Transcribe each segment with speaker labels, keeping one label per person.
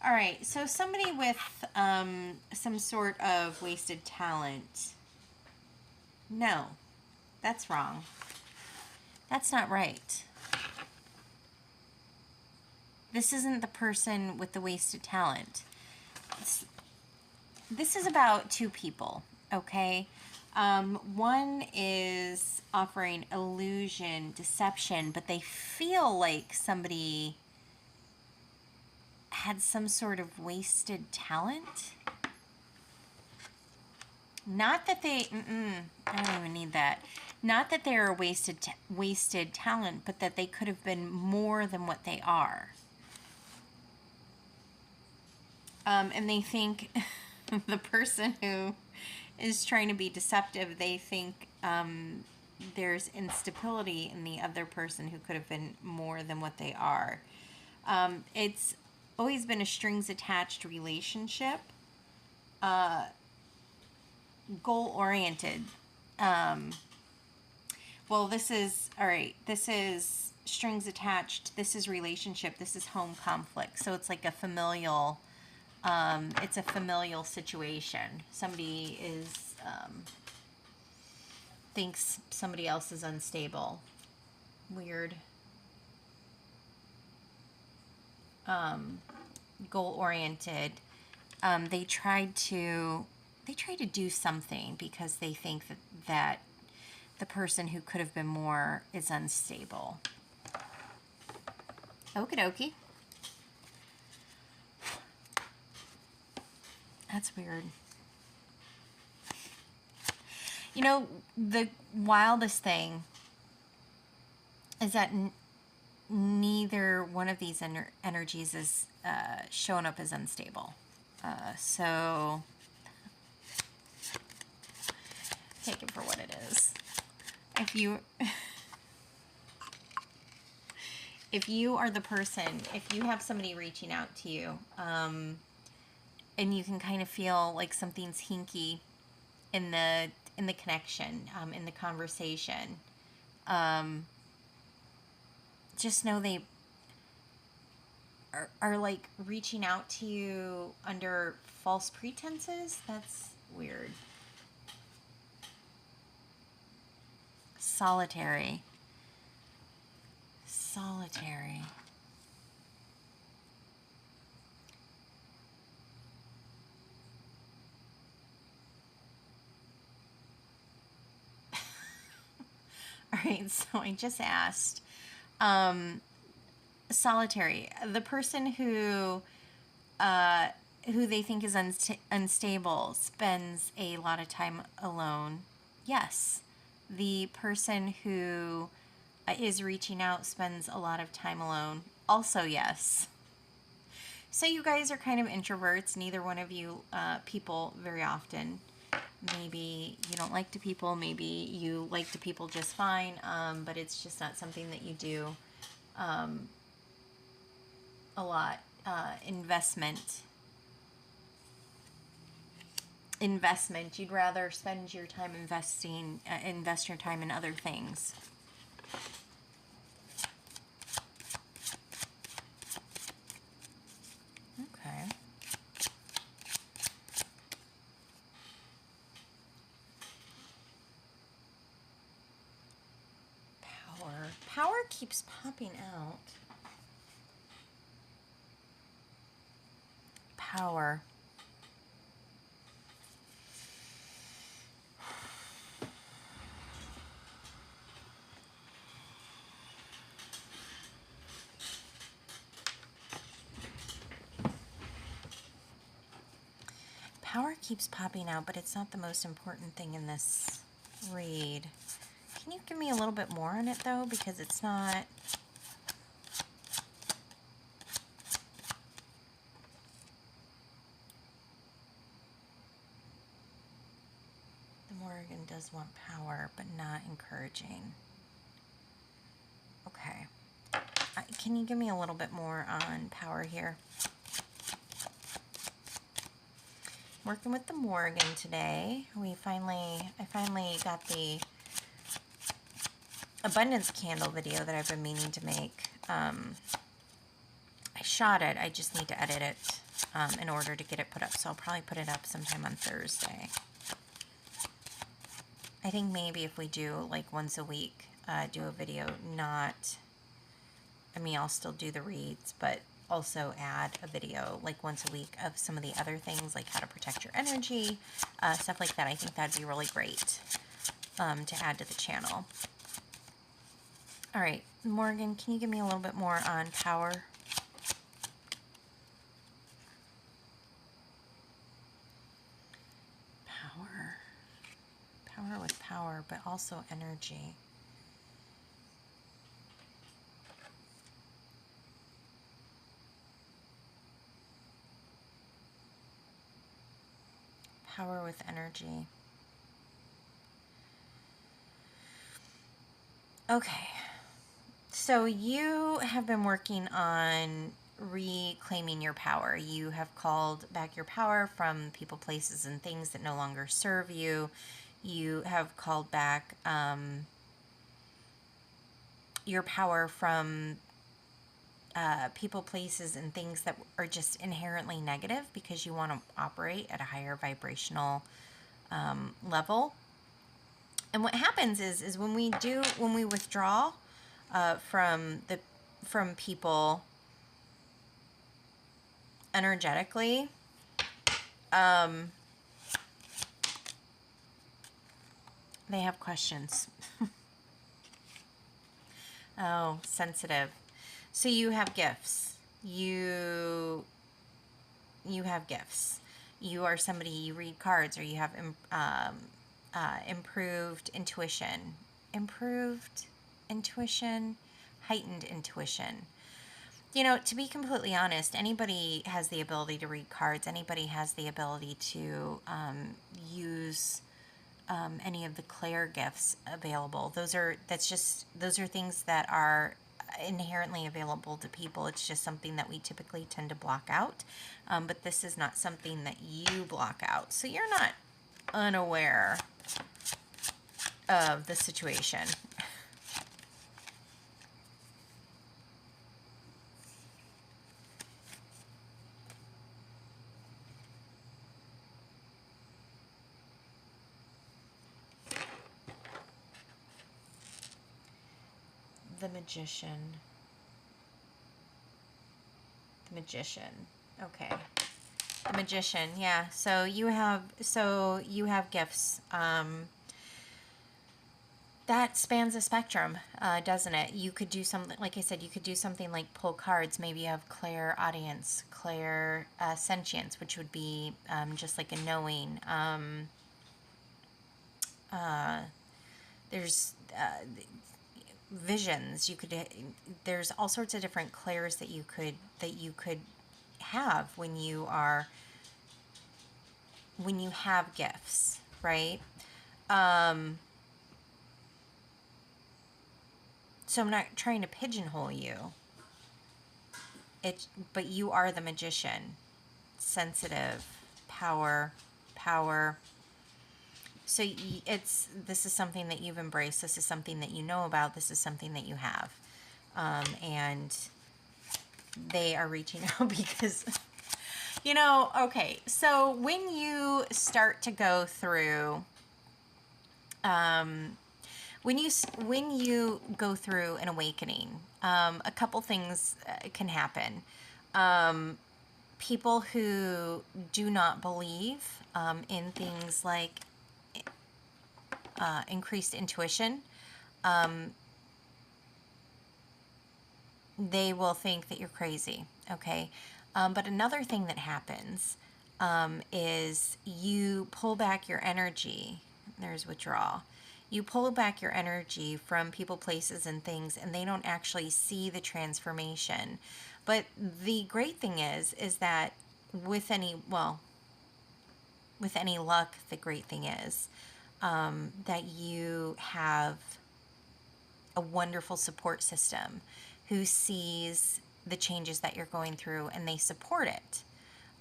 Speaker 1: All right, so somebody with some sort of wasted talent. No, that's wrong. That's not right. This isn't the person with the wasted talent. This is about two people, okay? One is offering illusion, deception, but they feel like somebody had some sort of wasted talent. Not that they, I don't even need that. Not that they're wasted talent, but that they could have been more than what they are. And they think the person who is trying to be deceptive, they think there's instability in the other person who could have been more than what they are. It's always been a strings attached relationship, goal oriented. Well, this is, all right, this is strings attached, this is relationship, this is home conflict. So it's like a familial, it's a familial situation. Somebody is, thinks somebody else is unstable. Weird. Goal oriented. They tried to do something because they think that the person who could have been more is unstable. Okie dokie. That's weird. You know, the wildest thing is that neither one of these energies is showing up as unstable. So take it for what it is. If you are the person, if you have somebody reaching out to you, and you can kind of feel like something's hinky in the connection, in the conversation, just know they are like reaching out to you under false pretenses. That's weird. Solitary. All right, so I just asked, solitary, the person who they think is unstable spends a lot of time alone. Yes. The person who is reaching out spends a lot of time alone. Also, yes. So you guys are kind of introverts. Neither one of you people very often. Maybe you don't like to people. Maybe you like to people just fine. But it's just not something that you do a lot. Investment. You'd rather spend your time invest your time in other things. Okay. Power keeps popping out. Power. Power keeps popping out, but it's not the most important thing in this read. Can you give me a little bit more on it, though? Because it's not... The Morrigan does want power, but not encouraging. Okay. Can you give me a little bit more on power here? Working with the Morrigan today. I finally got the abundance candle video that I've been meaning to make. I shot it. I just need to edit it. in order to get it put up. So I'll probably put it up sometime on Thursday. I think maybe if we do like once a week, do a video, not, I mean, I'll still do the reads, but also add a video like once a week of some of the other things, like how to protect your energy, stuff like that. I think that'd be really great to add to the channel. All right, Morgan, can you give me a little bit more on power? Power with power, but also energy. Power with energy. Okay, so you have been working on reclaiming your power. You have called back your power from people, places, and things that no longer serve you. You have called back your power from people, places, and things that are just inherently negative because you want to operate at a higher vibrational level. And what happens is when we withdraw from people energetically, they have questions. Oh, sensitive. So you have gifts. You have gifts. You are somebody, you read cards, or you have improved intuition. Improved intuition, heightened intuition. You know, to be completely honest, anybody has the ability to read cards. Anybody has the ability to use any of the clair gifts available. Those are things that are inherently available to people. It's just something that we typically tend to block out. But this is not something that you block out. So you're not unaware of the situation. The Magician. The Magician. Okay. The Magician. Yeah. So you have gifts. That spans a spectrum, doesn't it? You could do something, like I said, you could do something like pull cards. Maybe you have clair audience, clair sentience, which would be just like a knowing. There's visions. There's all sorts of different clairs that you could have when you have gifts, right? So I'm not trying to pigeonhole you. But you are the magician. Sensitive, power. So this is something that you've embraced. This is something that you know about. This is something that you have. And they are reaching out because, okay. So when you start to go through, when you go through an awakening, a couple things can happen. People who do not believe in things like increased intuition, they will think that you're crazy, okay? But another thing that happens is you pull back your energy. There's withdrawal. You pull back your energy from people, places, and things, and they don't actually see the transformation. But the great thing is that with any luck, the great thing is that you have a wonderful support system who sees the changes that you're going through and they support it.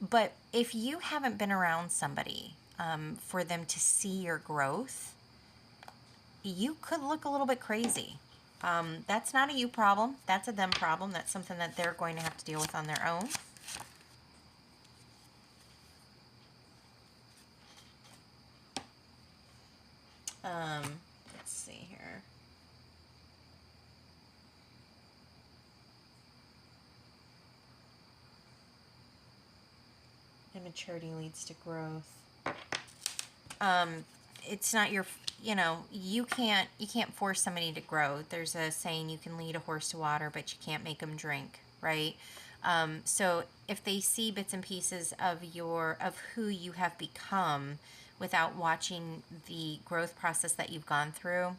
Speaker 1: But if you haven't been around somebody for them to see your growth, you could look a little bit crazy. That's not a you problem. That's a them problem. That's something that they're going to have to deal with on their own. Let's see here. Immaturity leads to growth. It's not your, you can't force somebody to grow. There's a saying, you can lead a horse to water, but you can't make them drink, right? So if they see bits and pieces of who you have become without watching the growth process that you've gone through,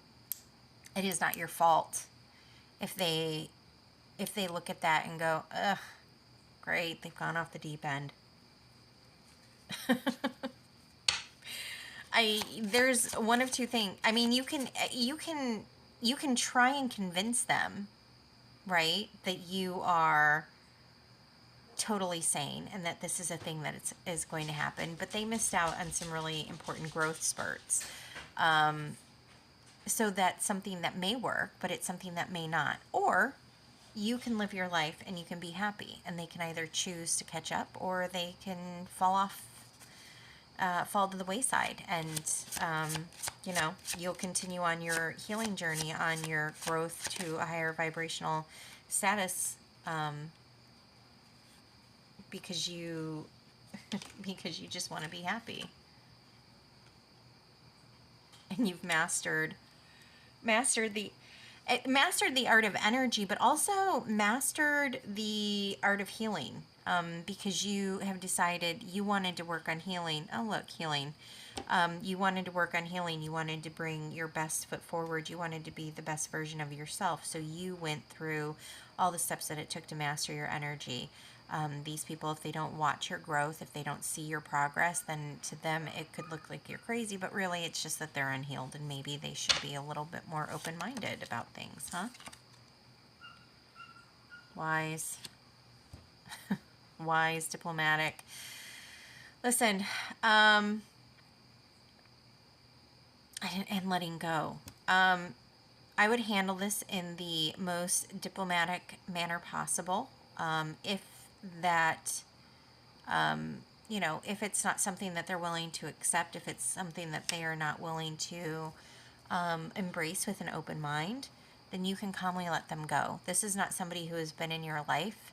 Speaker 1: it is not your fault if they look at that and go, ugh, great, they've gone off the deep end. There's one of two things. I mean, you can try and convince them, right, that you are totally sane and that this is a thing that is going to happen, but they missed out on some really important growth spurts. So that's something that may work, but it's something that may not. Or you can live your life and you can be happy, and they can either choose to catch up or they can fall to the wayside, and you'll continue on your healing journey, on your growth to a higher vibrational status, because you just want to be happy, and you've mastered the art of energy, but also mastered the art of healing, because you have decided you wanted to work on healing. Oh, look, healing. You wanted to work on healing. You wanted to bring your best foot forward. You wanted to be the best version of yourself. So you went through all the steps that it took to master your energy. These people, if they don't watch your growth, if they don't see your progress, then to them it could look like you're crazy, but really it's just that they're unhealed, and maybe they should be a little bit more open-minded about things, huh? Wise. Wise, diplomatic. Listen, and letting go. I would handle this in the most diplomatic manner possible. If that, if it's not something that they're willing to accept, if it's something that they are not willing to embrace with an open mind, then you can calmly let them go. This is not somebody who has been in your life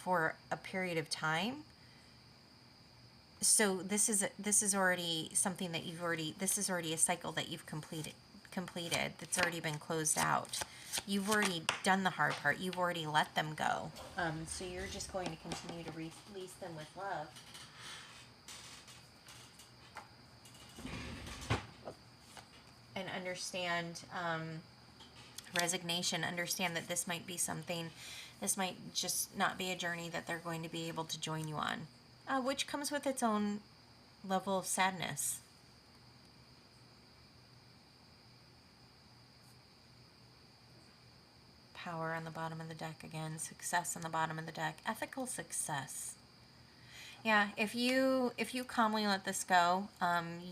Speaker 1: for a period of time. So this is already something that this is already a cycle that you've completed that's already been closed out. You've already done the hard part. You've already let them go. So you're just going to continue to release them with love. And understand resignation. Understand that this might just not be a journey that they're going to be able to join you on, which comes with its own level of sadness. Power on the bottom of the deck again. Success on the bottom of the deck. Ethical success. Yeah, if you calmly let this go,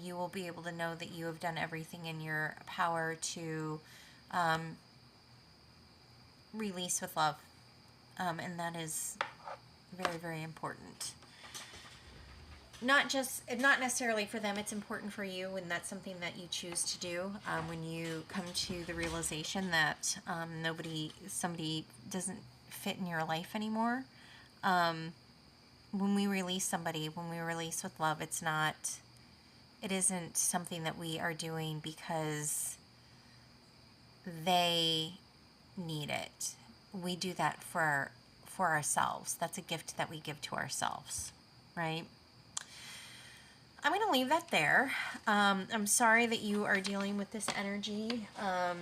Speaker 1: you will be able to know that you have done everything in your power to release with love, and that is very, very important. Not necessarily for them, it's important for you, and that's something that you choose to do when you come to the realization that somebody doesn't fit in your life anymore. When we release somebody, when we release with love, it isn't something that we are doing because they need it. We do that for ourselves. That's a gift that we give to ourselves, right? I'm going to leave that there. I'm sorry that you are dealing with this energy,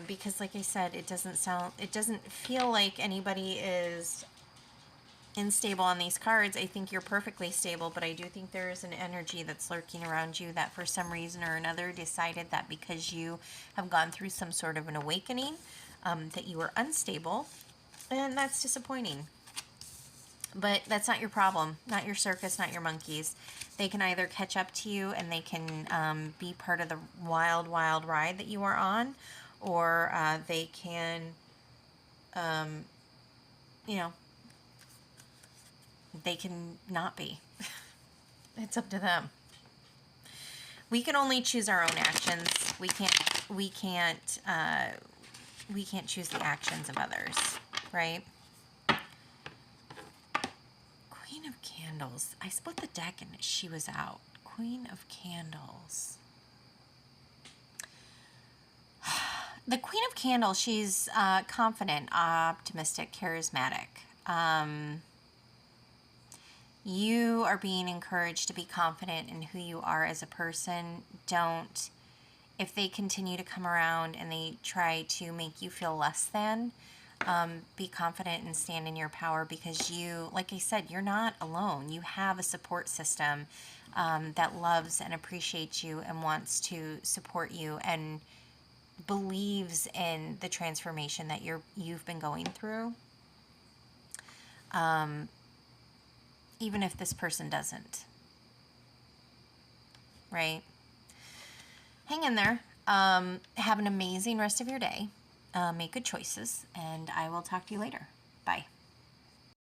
Speaker 1: because like I said, it doesn't feel like anybody is unstable on these cards. I think you're perfectly stable, but I do think there is an energy that's lurking around you that for some reason or another decided that because you have gone through some sort of an awakening, that you are unstable, and that's disappointing. But that's not your problem, not your circus, not your monkeys. They can either catch up to you and they can be part of the wild, wild ride that you are on, or they can, they can not be. It's up to them. We can only choose our own actions. We can't choose the actions of others, right? Queen of Candles. I split the deck and she was out. Queen of Candles. The Queen of Candles, she's confident, optimistic, charismatic. You are being encouraged to be confident in who you are as a person. Don't, if they continue to come around and they try to make you feel less than, be confident and stand in your power, because you, like I said, you're not alone. You have a support system that loves and appreciates you and wants to support you and believes in the transformation that you've been going through. Even if this person doesn't, right? Hang in there. Have an amazing rest of your day. Make good choices, and I will talk to you later. Bye.